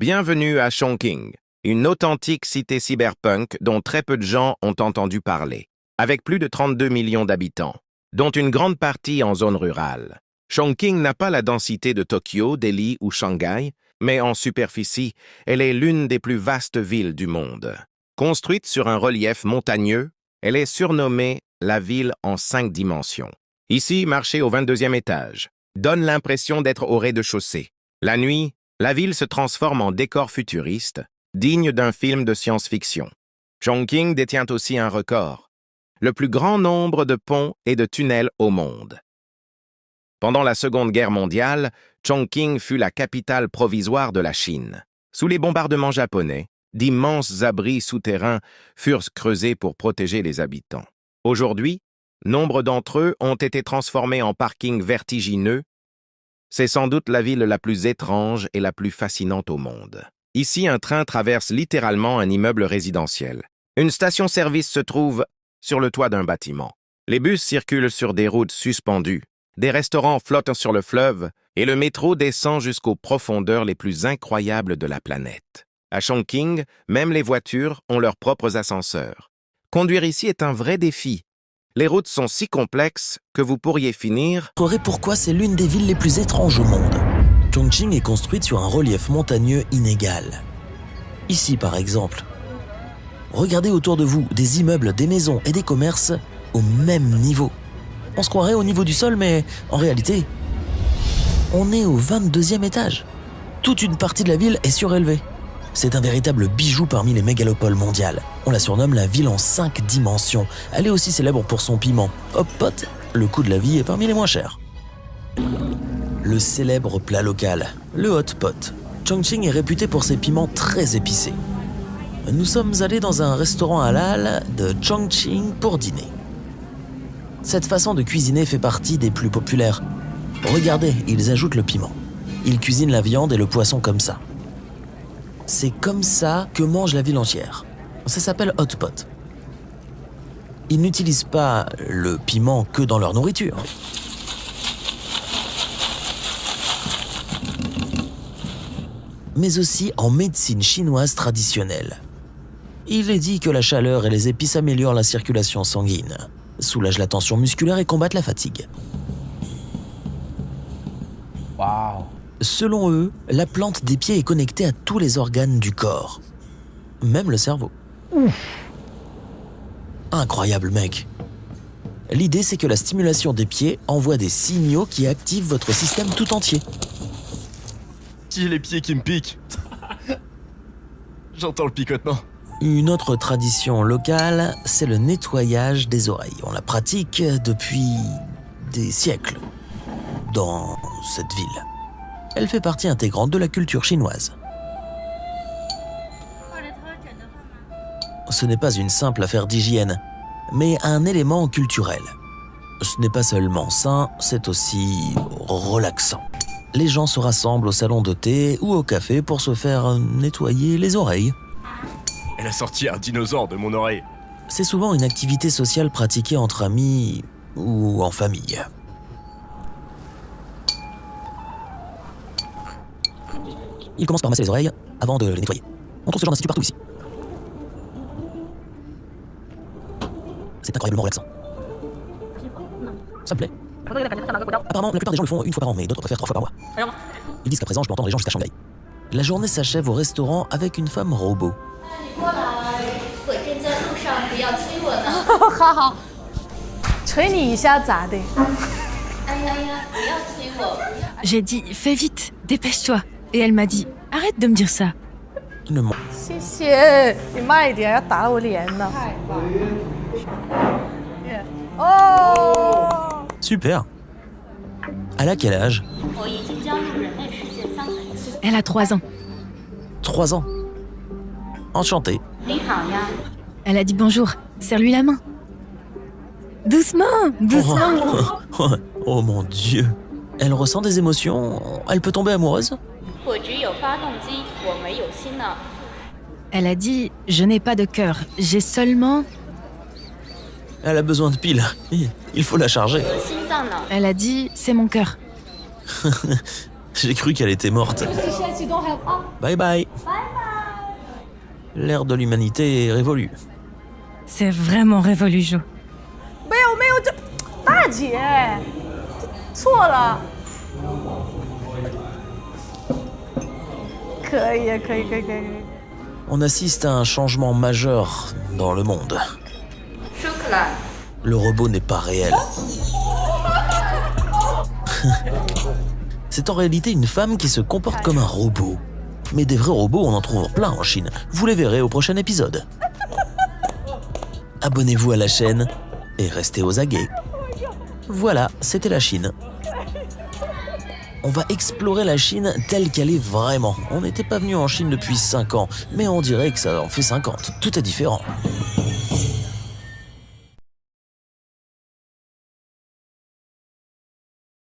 Bienvenue à Chongqing, une authentique cité cyberpunk dont très peu de gens ont entendu parler. Avec plus de 32 millions d'habitants, dont une grande partie en zone rurale, Chongqing n'a pas la densité de Tokyo, Delhi ou Shanghai, mais en superficie, elle est l'une des plus vastes villes du monde. Construite sur un relief montagneux, elle est surnommée la ville en 5 dimensions. Ici, marcher au 22e étage donne l'impression d'être au rez-de-chaussée. La nuit, la ville se transforme en décor futuriste, digne d'un film de science-fiction. Chongqing détient aussi un record, le plus grand nombre de ponts et de tunnels au monde. Pendant la Seconde Guerre mondiale, Chongqing fut la capitale provisoire de la Chine. Sous les bombardements japonais, d'immenses abris souterrains furent creusés pour protéger les habitants. Aujourd'hui, nombre d'entre eux ont été transformés en parkings vertigineux. C'est sans doute la ville la plus étrange et la plus fascinante au monde. Ici, un train traverse littéralement un immeuble résidentiel. Une station-service se trouve sur le toit d'un bâtiment. Les bus circulent sur des routes suspendues. Des restaurants flottent sur le fleuve et le métro descend jusqu'aux profondeurs les plus incroyables de la planète. À Chongqing, même les voitures ont leurs propres ascenseurs. Conduire ici est un vrai défi. Les routes sont si complexes que vous pourriez finir... Pourquoi c'est l'une des villes les plus étranges au monde. Chongqing est construite sur un relief montagneux inégal. Ici, par exemple. Regardez autour de vous des immeubles, des maisons et des commerces au même niveau. On se croirait au niveau du sol, mais en réalité, on est au 22e étage. Toute une partie de la ville est surélevée. C'est un véritable bijou parmi les mégalopoles mondiales. On la surnomme la ville en 5 dimensions. Elle est aussi célèbre pour son piment. Hop pot, le coût de la vie est parmi les moins chers. Le célèbre plat local, le hot pot. Chongqing est réputé pour ses piments très épicés. Nous sommes allés dans un restaurant halal de Chongqing pour dîner. Cette façon de cuisiner fait partie des plus populaires. Regardez, ils ajoutent le piment. Ils cuisinent la viande et le poisson comme ça. C'est comme ça que mange la ville entière. Ça s'appelle hot pot. Ils n'utilisent pas le piment que dans leur nourriture. Mais aussi en médecine chinoise traditionnelle. Il est dit que la chaleur et les épices améliorent la circulation sanguine, soulagent la tension musculaire et combattent la fatigue. Wow. Selon eux, la plante des pieds est connectée à tous les organes du corps, même le cerveau. Incroyable, mec. L'idée, c'est que la stimulation des pieds envoie des signaux qui activent votre système tout entier. J'ai les pieds qui me piquent. J'entends le picotement. Une autre tradition locale, c'est le nettoyage des oreilles. On la pratique depuis des siècles dans cette ville. Elle fait partie intégrante de la culture chinoise. Ce n'est pas une simple affaire d'hygiène, mais un élément culturel. Ce n'est pas seulement sain, c'est aussi relaxant. Les gens se rassemblent au salon de thé ou au café pour se faire nettoyer les oreilles. Elle a sorti un dinosaure de mon oreille. C'est souvent une activité sociale pratiquée entre amis ou en famille. Il commence par masser les oreilles avant de les nettoyer. On trouve ce genre d'institut partout ici. C'est incroyablement relaxant. Ça me plaît. Apparemment, la plupart des gens le font une fois par an, mais d'autres préfèrent 3 fois par mois. Ils disent qu'à présent, je peux entendre les gens jusqu'à Shanghai. La journée s'achève au restaurant avec une femme robot. J'ai dit, fais vite, dépêche-toi. Et elle m'a dit, arrête de me dire ça. Super. Elle a quel âge? Elle a 3 ans. 3 ans. Enchantée. Elle a dit bonjour, serre-lui la main. Doucement, doucement. Oh mon Dieu. Elle ressent des émotions. Elle peut tomber amoureuse. Elle a dit, je n'ai pas de cœur, j'ai seulement... Elle a besoin de piles. Il faut la charger. Elle a dit, c'est mon cœur. J'ai cru qu'elle était morte. Bye bye. L'ère de l'humanité est révolue. C'est vraiment révolu, Jo. 没有，这大姐错了。可以。 On assiste à un changement majeur dans le monde. Le robot n'est pas réel. C'est en réalité une femme qui se comporte comme un robot. Mais des vrais robots, on en trouve plein en Chine. Vous les verrez au prochain épisode. Abonnez-vous à la chaîne et restez aux aguets. Voilà, c'était la Chine. On va explorer la Chine telle qu'elle est vraiment. On n'était pas venu en Chine depuis 5 ans, mais on dirait que ça en fait 50. Tout est différent.